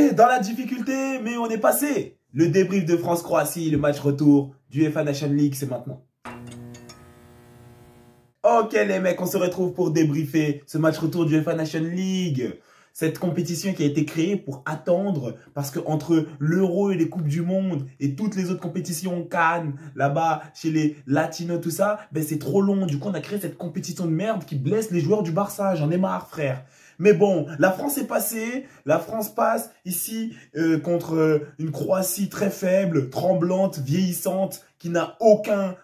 est dans la difficulté, mais on est passé. Le débrief de France-Croatie, le match retour du UEFA Nation League, c'est maintenant. Ok les mecs, on se retrouve pour débriefer ce match retour du UEFA Nation League. Cette compétition qui a été créée pour attendre, parce que entre l'Euro et les Coupes du Monde et toutes les autres compétitions, Cannes, là-bas, chez les Latinos, tout ça, ben c'est trop long. Du coup, on a créé cette compétition de merde qui blesse les joueurs du Barça. J'en ai marre, frère. Mais bon, la France est passée, la France passe ici contre une Croatie très faible, tremblante, vieillissante, qui n'a aucun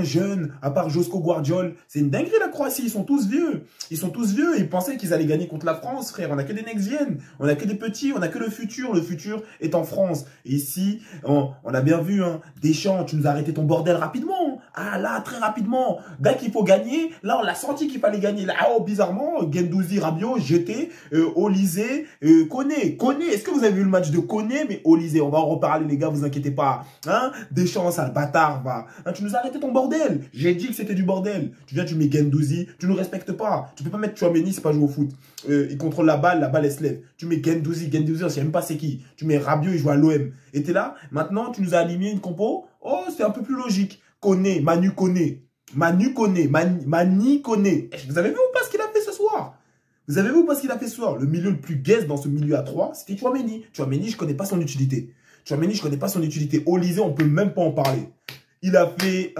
jeune, à part Josko Guardiol. C'est une dinguerie la Croatie, ils sont tous vieux. Ils sont tous vieux, ils pensaient qu'ils allaient gagner contre la France, frère. On n'a que des next-gen, on n'a que des petits, on n'a que le futur est en France. Et ici, on a bien vu, hein, Deschamps, tu nous as arrêté ton bordel rapidement. Ah là, très rapidement. Dès qu'il faut gagner, là on l'a senti qu'il fallait gagner. Là, oh, bizarrement, Guendouzi, Rabiot, jeté, Olysée, Koné. Koné, est-ce que vous avez vu le match de Koné? Mais Olysée, on va en reparler les gars, vous inquiétez pas. Hein, Deschamps, sale bâtard, va. Hein, tu nous as arrêté ton bordel. J'ai dit que c'était du bordel. Tu viens, tu mets Guendouzi, tu nous respectes pas. Tu peux pas mettre Tchouaméni, c'est pas jouer au foot. Il contrôle la balle elle se lève. Tu mets Guendouzi, on sait même pas c'est qui. Tu mets Rabiot, il joue à l'OM. Et t'es là, maintenant tu nous as aligné une compo. Oh, c'est un peu plus logique. Koné, Manu Koné. Mani Koné. Vous avez vu ou pas ce qu'il a fait ce soir? Vous avez vu ou pas ce qu'il a fait ce soir? Le milieu le plus gaze dans ce milieu à 3, c'était Tchouaméni. Tchouaméni, je connais pas son utilité. Olysée, on peut même pas en parler. Il a fait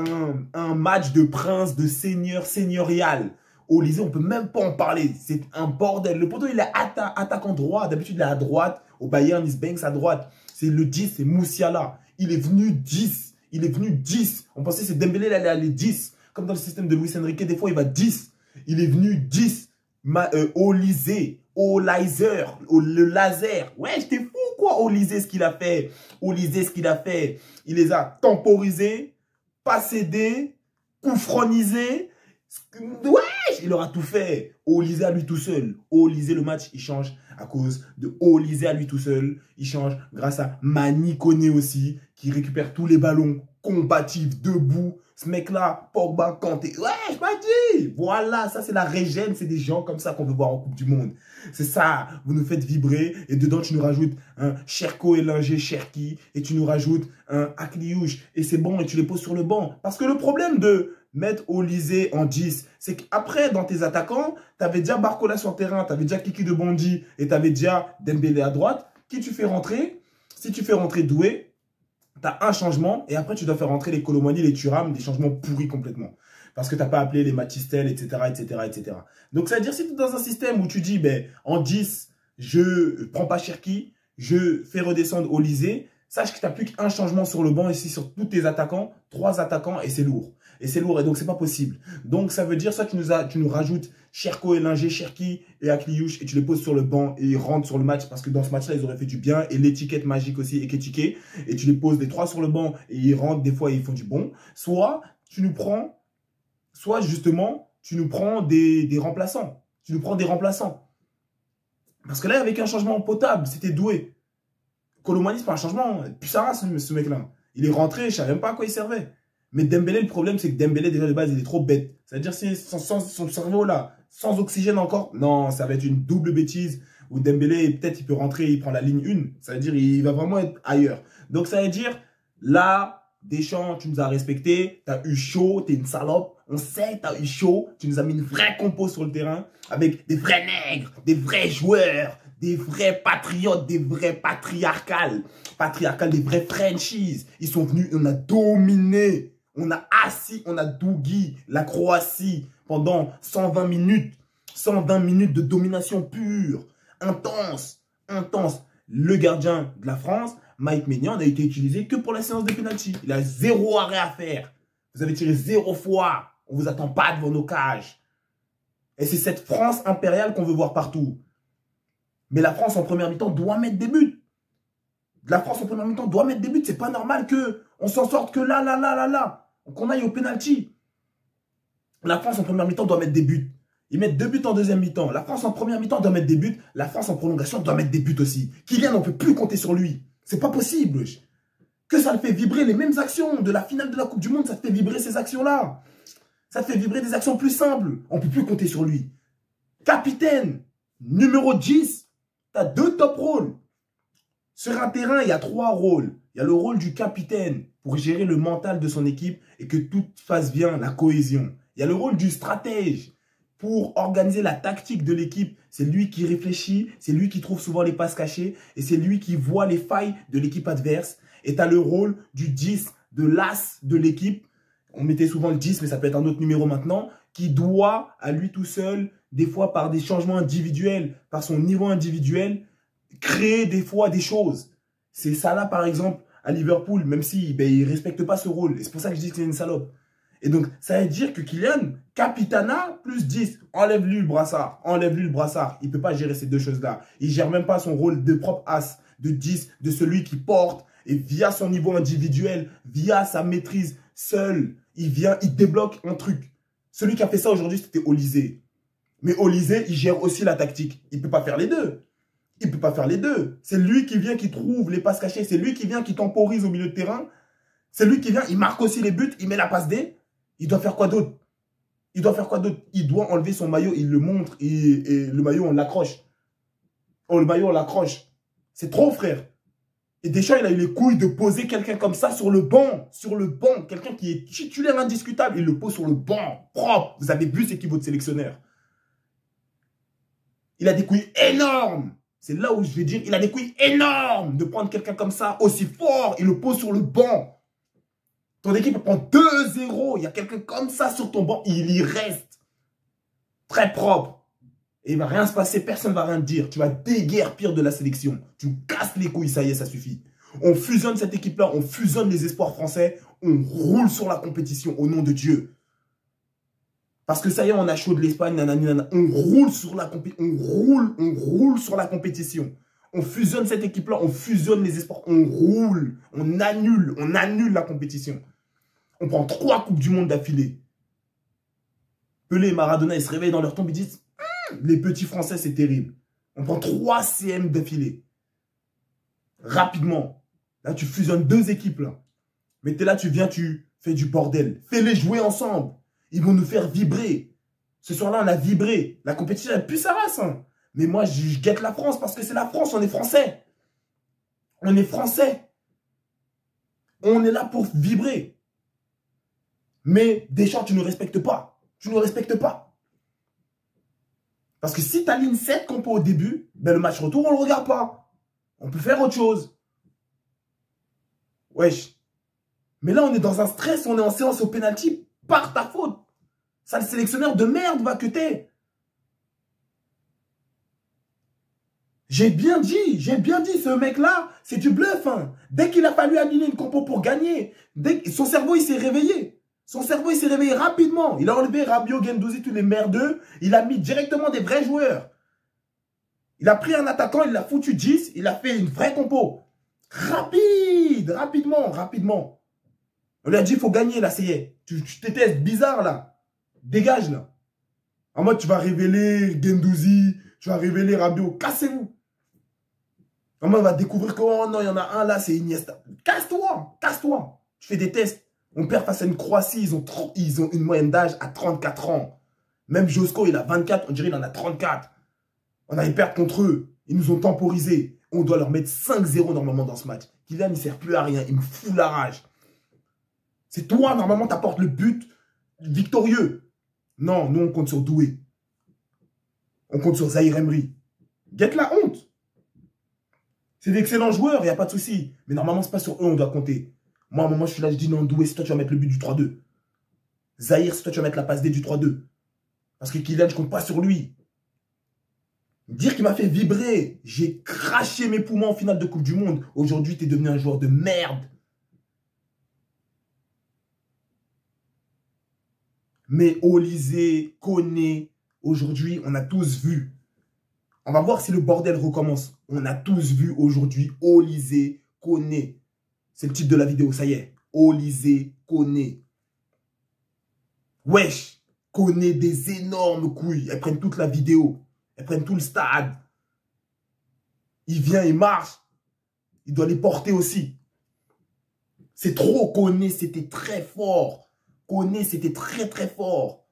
un match de prince, de seigneur, seigneurial. Olysée, on peut même pas en parler. C'est un bordel. Le poteau, il est attaquant droit. D'habitude, il est à droite. Au Bayern, il se banks à droite. C'est le 10, c'est Moussiala. Il est venu 10. On pensait que c'est Dembélé, il allait aller 10. Comme dans le système de Luis Enrique, des fois, il va 10. Il est venu 10. Olysée, le laser. Ouais, j'étais fou, quoi, Olysée, ce qu'il a fait. Il les a temporisés, pas cédés, couffronisés. Ouais, il aura tout fait. Olysée à lui tout seul. Olysée, le match, il change à cause de Olysée à lui tout seul. Il change grâce à Mani Koné aussi, qui récupère tous les ballons combatifs, debout. Ce mec-là, Pogba, Kanté. Ouais, je m'ai dit. Voilà, ça c'est la régène. C'est des gens comme ça qu'on veut voir en Coupe du Monde. C'est ça. Vous nous faites vibrer. Et dedans, tu nous rajoutes un Cherko Ellinger Cherki. Et tu nous rajoutes un Akliouche. Et c'est bon. Et tu les poses sur le banc. Parce que le problème de mettre Olysée en 10, c'est qu'après, dans tes attaquants, tu avais déjà Barcola sur le terrain, tu avais déjà Kiki de Bondy et tu avais déjà Dembélé à droite. Qui tu fais rentrer? Si tu fais rentrer Doué, tu as un changement et après tu dois faire rentrer les Colomani, les Thuram, des changements pourris complètement. Parce que tu n'as pas appelé les Matistel, etc. Donc ça veut dire si tu es dans un système où tu dis, ben, en 10, je prends pas Cherki, je fais redescendre Olysée, sache que tu n'as plus qu'un changement sur le banc ici sur tous tes attaquants, 3 attaquants et c'est lourd. Et donc c'est pas possible. Donc ça veut dire soit tu nous rajoutes Cherko, Ellinger, Cherki et Akliouche et tu les poses sur le banc et ils rentrent sur le match parce que dans ce match-là ils auraient fait du bien et l'étiquette magique aussi Eketike et tu les poses les 3 sur le banc et ils rentrent des fois et ils font du bon. Soit justement tu nous prends des remplaçants. Parce que là avec un changement potable, c'était Doué. Colomani, c'est pas un changement. Puissara, ce mec-là. Il est rentré, je savais même pas à quoi il servait. Mais Dembélé, le problème, c'est que Dembélé, déjà de base, il est trop bête. C'est-à-dire, si son cerveau là, sans oxygène encore, non, ça va être une double bêtise. Où Dembélé, peut-être, il peut rentrer, il prend la ligne 1. Ça veut dire, il va vraiment être ailleurs. Donc, ça veut dire, là, Deschamps, tu nous as respecté, tu as eu chaud, tu es une salope. On sait que tu as eu chaud. Tu nous as mis une vraie compo sur le terrain avec des vrais nègres, des vrais joueurs, des vrais patriotes, des vrais patriarcales, des vrais Frenchies. Ils sont venus, on a dominé. On a dougui la Croatie pendant 120 minutes. 120 minutes de domination pure, intense. Le gardien de la France, Mike Maignan, n'a été utilisé que pour la séance de pénalty. Il a 0 arrêt à faire. Vous avez tiré 0 fois. On ne vous attend pas devant nos cages. Et c'est cette France impériale qu'on veut voir partout. Mais la France en première mi-temps doit mettre des buts. C'est pas normal qu'on s'en sorte que là. Qu'on aille au penalty. La France en première mi-temps doit mettre des buts. Ils mettent 2 buts en deuxième mi-temps. La France en première mi-temps doit mettre des buts. La France en prolongation doit mettre des buts aussi. Kylian, on ne peut plus compter sur lui. C'est pas possible. Que ça le fait vibrer les mêmes actions de la finale de la Coupe du Monde. Ça te fait vibrer ces actions-là. Ça te fait vibrer des actions plus simples. On ne peut plus compter sur lui. Capitaine, numéro 10. Tu as 2 top rôles. Sur un terrain, il y a 3 rôles. Il y a le rôle du capitaine pour gérer le mental de son équipe et que tout fasse bien, la cohésion. Il y a le rôle du stratège pour organiser la tactique de l'équipe. C'est lui qui réfléchit, c'est lui qui trouve souvent les passes cachées et c'est lui qui voit les failles de l'équipe adverse. Et tu as le rôle du 10, de l'as de l'équipe. On mettait souvent le 10, mais ça peut être un autre numéro maintenant, qui doit, à lui tout seul, des fois par des changements individuels, par son niveau individuel, créer des fois des choses. C'est ça là, par exemple, à Liverpool, même si il ne respecte pas ce rôle. Et c'est pour ça que je dis que c'est une salope. Et donc, ça veut dire que Kylian, capitana, plus 10, enlève-lui le brassard. Enlève-lui le brassard. Il ne peut pas gérer ces deux choses-là. Il ne gère même pas son rôle de propre as, de 10, de celui qui porte. Et via son niveau individuel, via sa maîtrise seule, il vient, il débloque un truc. Celui qui a fait ça aujourd'hui, c'était Olysée. Mais Olysée, il gère aussi la tactique. Il ne peut pas faire les deux. Il ne peut pas faire les deux. C'est lui qui vient, qui trouve les passes cachées. C'est lui qui vient, qui temporise au milieu de terrain. C'est lui qui vient, il marque aussi les buts, il met la passe D. Il doit faire quoi d'autre? Il doit faire quoi d'autre? Il doit enlever son maillot, il le montre et le maillot, on l'accroche. Oh, le maillot, on l'accroche. C'est trop, frère. Et Deschamps, il a eu les couilles de poser quelqu'un comme ça sur le banc. Sur le banc. Quelqu'un qui est titulaire indiscutable. Il le pose sur le banc. Propre. Vous avez vu c'est qui votre sélectionneur. Il a des couilles énormes. C'est là où je vais dire, il a des couilles énormes de prendre quelqu'un comme ça, aussi fort. Il le pose sur le banc. Ton équipe prend 2-0. Il y a quelqu'un comme ça sur ton banc. Il y reste. Très propre. Et il ne va rien se passer, personne ne va rien te dire. Tu vas déguerpir de la sélection. Tu casses les couilles, ça y est, ça suffit. On fusionne cette équipe-là, on fusionne les espoirs français, on roule sur la compétition au nom de Dieu. Parce que ça y est, on a chaud de l'Espagne, nanana. On roule sur la compétition. On roule sur la compétition. On fusionne cette équipe-là, on fusionne les espoirs, on roule, on annule la compétition. On prend 3 Coupes du Monde d'affilée. Pelé et Maradona, ils se réveillent dans leur tombe, ils disent les petits Français, c'est terrible. On prend 3 CM d'affilée. Rapidement. Là, tu fusionnes 2 équipes, là. Mais t'es là, tu viens, tu fais du bordel. Fais-les jouer ensemble. Ils vont nous faire vibrer. Ce soir-là, on a vibré. La compétition, elle pue sa race. Hein. Mais moi, je guette la France parce que c'est la France. On est Français. On est Français. On est là pour vibrer. Mais Deschamps, tu ne respectes pas. Tu ne respectes pas. Parce que si tu alignes 7 compos au début, ben le match retour, on ne le regarde pas. On peut faire autre chose. Wesh. Mais là, on est dans un stress, on est en séance au pénalty par ta faute. Ça, le sélectionneur de merde va que t'es. J'ai bien dit, ce mec-là, c'est du bluff. Hein. Dès qu'il a fallu aligner une compo pour gagner, son cerveau, il s'est réveillé. Son cerveau, il s'est réveillé rapidement. Il a enlevé Rabiot, Guendouzi, tous les merdeux. Il a mis directement des vrais joueurs. Il a pris un attaquant, il l'a foutu 10. Il a fait une vraie compo. Rapidement. On lui a dit, il faut gagner, là, ça y est. Tu t'étais bizarre, là. Dégage, là. En mode, tu vas révéler Guendouzi, tu vas révéler Rabiot. Cassez-vous. En mode, on va découvrir que, oh non, il y en a un, là, c'est Iniesta. Casse-toi. Tu fais des tests. On perd face à une Croatie, ils ont une moyenne d'âge à 34 ans. Même Josko, il a 24, on dirait qu'il en a 34. On allait perdre contre eux. Ils nous ont temporisé. On doit leur mettre 5-0 normalement dans ce match. Kylian, il ne sert plus à rien. Il me fout la rage. C'est toi, normalement, tu apportes le but victorieux. Non, nous, on compte sur Doué. On compte sur Zahir Emery. Guette la honte. C'est d'excellents joueurs, il n'y a pas de souci. Mais normalement, ce n'est pas sur eux on doit compter. Moi, à un moment, je suis là, je dis non, Doué, c'est toi, tu vas mettre le but du 3-2. Zahir, c'est toi, tu vas mettre la passe D du 3-2. Parce que Kylian, je ne compte pas sur lui. Dire qu'il m'a fait vibrer. J'ai craché mes poumons en finale de Coupe du Monde. Aujourd'hui, tu es devenu un joueur de merde. Mais Olysée, Koné, aujourd'hui, on a tous vu. On va voir si le bordel recommence. On a tous vu aujourd'hui Olysée, Koné. C'est le titre de la vidéo, ça y est. Olysée, Koné. Wesh, Koné des énormes couilles. Elles prennent toute la vidéo. Elles prennent tout le stade. Il vient, il marche. Il doit les porter aussi. C'est trop. Koné, c'était très fort. Koné, c'était très fort.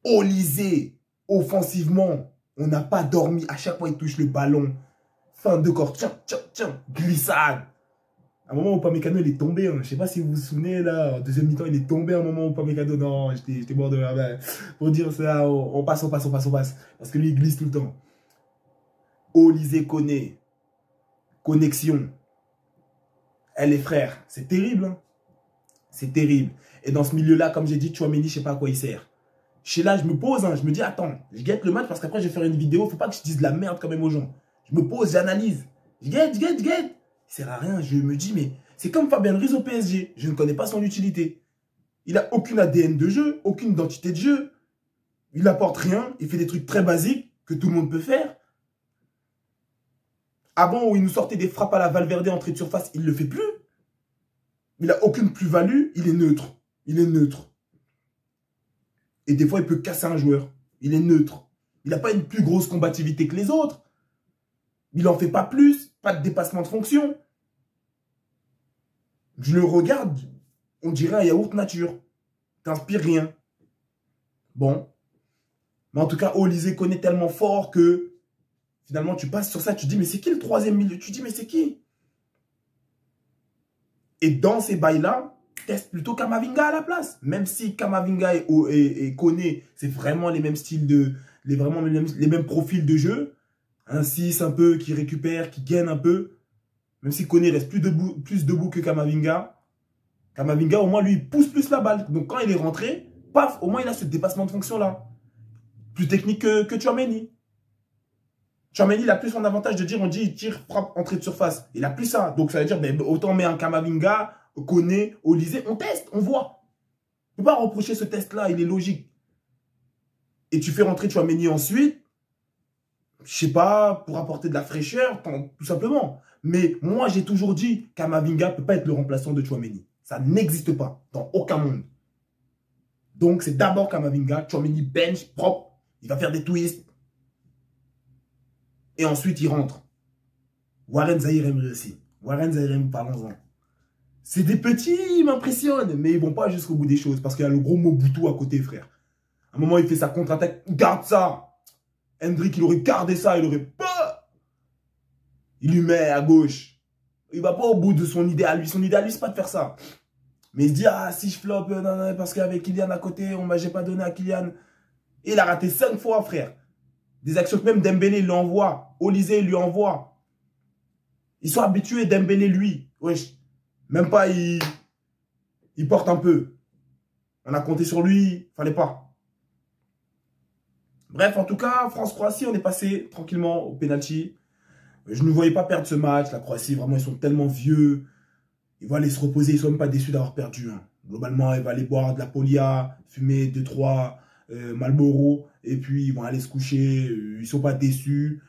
Olysée, offensivement, on n'a pas dormi. À chaque fois, il touche le ballon. fin de corps, tiens, tiens, tiens, glissade. À un moment, Upamecano, il est tombé. Hein. Je sais pas si vous vous souvenez, là, en deuxième mi-temps, il est tombé à un moment, Upamecano. Non, j'étais mort de rire. Ben, pour dire ça, on passe. Parce que lui, il glisse tout le temps. Olise Koné, connexion. Elle, les frères, c'est terrible. Hein. C'est terrible. Et dans ce milieu-là, comme j'ai dit, Tchouaméni, je sais pas à quoi il sert. Chez là, je me pose, hein, je me dis, attends, je guette le match parce qu'après, je vais faire une vidéo. Faut pas que je dise de la merde quand même aux gens. Je me pose, j'analyse. Je guette. Il sert à rien. Je me dis, mais c'est comme Fabien Ruiz au PSG. Je ne connais pas son utilité. Il n'a aucune ADN de jeu, aucune identité de jeu. Il n'apporte rien. Il fait des trucs très basiques que tout le monde peut faire. Avant, où il nous sortait des frappes à la Valverde entrée de surface, il ne le fait plus. Il n'a aucune plus-value. Il est neutre. Et des fois, il peut casser un joueur. Il est neutre. Il n'a pas une plus grosse combativité que les autres. Il n'en fait pas plus. Pas de dépassement de fonction. Je le regarde, on dirait un yaourt nature. T'inspires rien. Bon. Mais en tout cas, Olise connaît tellement fort que finalement, tu passes sur ça, tu te dis, mais c'est qui le troisième milieu? Tu te dis, mais c'est qui? Et dans ces bails-là, teste plutôt Kamavinga à la place. Même si Kamavinga et Koné, c'est vraiment les mêmes styles les mêmes profils de jeu. Un 6 un peu qui récupère, qui gaine un peu. Même si Koné reste plus debout que Kamavinga. Kamavinga, au moins, lui, il pousse plus la balle. Donc, quand il est rentré, paf, au moins, il a ce dépassement de fonction-là. Plus technique que Tchouaméni. Tchouaméni, il a plus son avantage de dire, on dit, il tire, frappe, entrée de surface. Il a plus ça. Donc, ça veut dire, ben, autant mettre un Kamavinga, Koné, Olise, on teste, on voit. On ne peut pas reprocher ce test-là, il est logique. Et tu fais rentrer Tchouaméni ensuite, je sais pas, pour apporter de la fraîcheur, tout simplement. Mais moi, j'ai toujours dit, Kamavinga ne peut pas être le remplaçant de Tchouaméni. Ça n'existe pas dans aucun monde. Donc, c'est d'abord Kamavinga, Tchouaméni bench, propre, il va faire des twists. Et ensuite, il rentre. Warren Zaïre-Emery aussi. Warren Zaïre-Emery, parlons-en. C'est des petits, ils m'impressionnent, mais ils vont pas jusqu'au bout des choses parce qu'il y a le gros Mobutu à côté, frère. À un moment, il fait sa contre-attaque. Garde ça. Hendrick, il aurait gardé ça, il aurait pas. Il lui met à gauche. Il va pas au bout de son idée à lui. Son idée à lui, c'est pas de faire ça. Mais il se dit, ah, si je floppe, non, parce qu'avec Kylian à côté, j'ai pas donné à Kylian. Et il a raté 5 fois, frère. Des actions que même Dembélé lui envoie. Olise lui envoie. Ils sont habitués, Dembélé, lui. Wesh. Même pas, il porte un peu. On a compté sur lui, fallait pas. Bref, en tout cas, France-Croatie, on est passé tranquillement au penalty. Je ne voyais pas perdre ce match. La Croatie, vraiment, ils sont tellement vieux. Ils vont aller se reposer. Ils ne sont même pas déçus d'avoir perdu. Hein. Globalement, ils vont aller boire de la Polia, fumer 2-3 Marlboro. Et puis, ils vont aller se coucher. Ils ne sont pas déçus.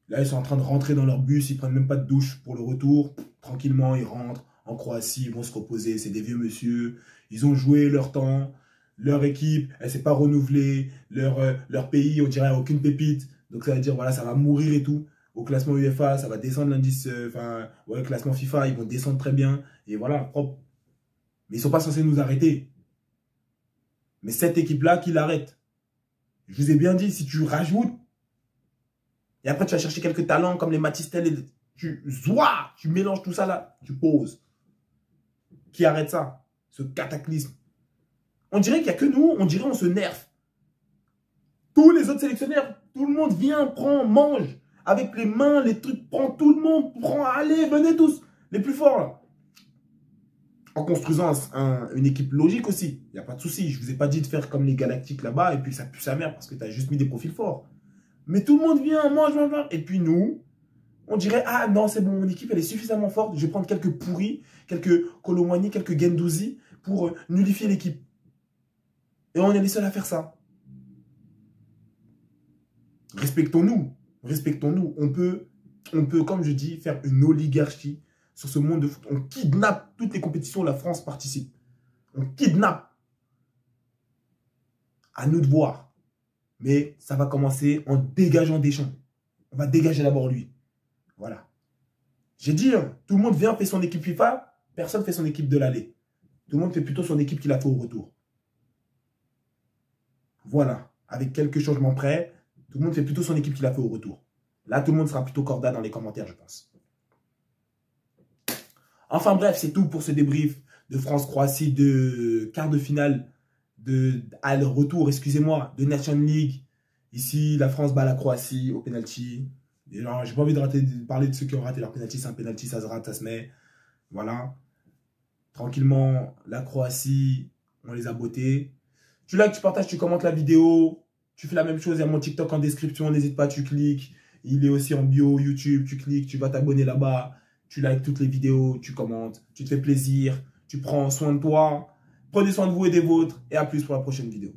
Là, ils sont en train de rentrer dans leur bus. Ils ne prennent même pas de douche pour le retour. Tranquillement, ils rentrent en Croatie. Ils vont se reposer. C'est des vieux monsieur. Ils ont joué leur temps. Leur équipe, elle ne s'est pas renouvelée. Leur pays, on dirait, aucune pépite. Donc, ça veut dire, voilà, ça va mourir et tout. Au classement UEFA, ça va descendre l'indice, ouais, classement FIFA, ils vont descendre très bien. Et voilà, propre. Mais ils ne sont pas censés nous arrêter. Mais cette équipe-là, qui l'arrête. Je vous ai bien dit, si tu rajoutes, et après tu vas chercher quelques talents comme les Matistel, tu mélanges tout ça là, tu poses. Qui arrête ça? Ce cataclysme. On dirait qu'il n'y a que nous, on dirait on se nerfe. Tous les autres sélectionnaires, tout le monde vient, prend, mange. Avec les mains, les trucs, prend tout le monde, prend, allez, venez tous, les plus forts là. En construisant une équipe logique aussi, il n'y a pas de souci. Je ne vous ai pas dit de faire comme les Galactiques là-bas et puis ça pue sa mère parce que tu as juste mis des profils forts. Mais tout le monde vient, mange. Et puis nous, on dirait, ah non, c'est bon, mon équipe, elle est suffisamment forte. Je vais prendre quelques pourris, quelques Colomwani, quelques Gendouzi pour nullifier l'équipe. Et on est les seuls à faire ça. Respectons-nous. Respectons-nous. On peut, comme je dis, faire une oligarchie sur ce monde de foot. On kidnappe toutes les compétitions où la France participe. On kidnappe. À nous de voir. Mais ça va commencer en dégageant Deschamps. On va dégager d'abord lui. Voilà. J'ai dit, hein, tout le monde vient, fait son équipe FIFA. Personne ne fait son équipe de l'aller. Tout le monde fait plutôt son équipe qu'il a fait au retour. Voilà. Avec quelques changements près, tout le monde fait plutôt son équipe qu'il a fait au retour. Là, tout le monde sera plutôt corda dans les commentaires, je pense. Enfin bref, c'est tout pour ce débrief de France-Croatie de quart de finale, le retour, excusez-moi, de Nation League. Ici, la France bat la Croatie au penalty. J'ai pas envie de parler de ceux qui ont raté leur penalty. C'est un penalty, ça se rate, ça se met. Voilà. Tranquillement, la Croatie, on les a bottés. Tu likes, tu partages, tu commentes la vidéo. Tu fais la même chose, il y a mon TikTok en description. N'hésite pas, tu cliques. Il est aussi en bio YouTube. Tu cliques, tu vas t'abonner là-bas. Tu likes toutes les vidéos, tu commentes. Tu te fais plaisir. Tu prends soin de toi. Prenez soin de vous et des vôtres. Et à plus pour la prochaine vidéo.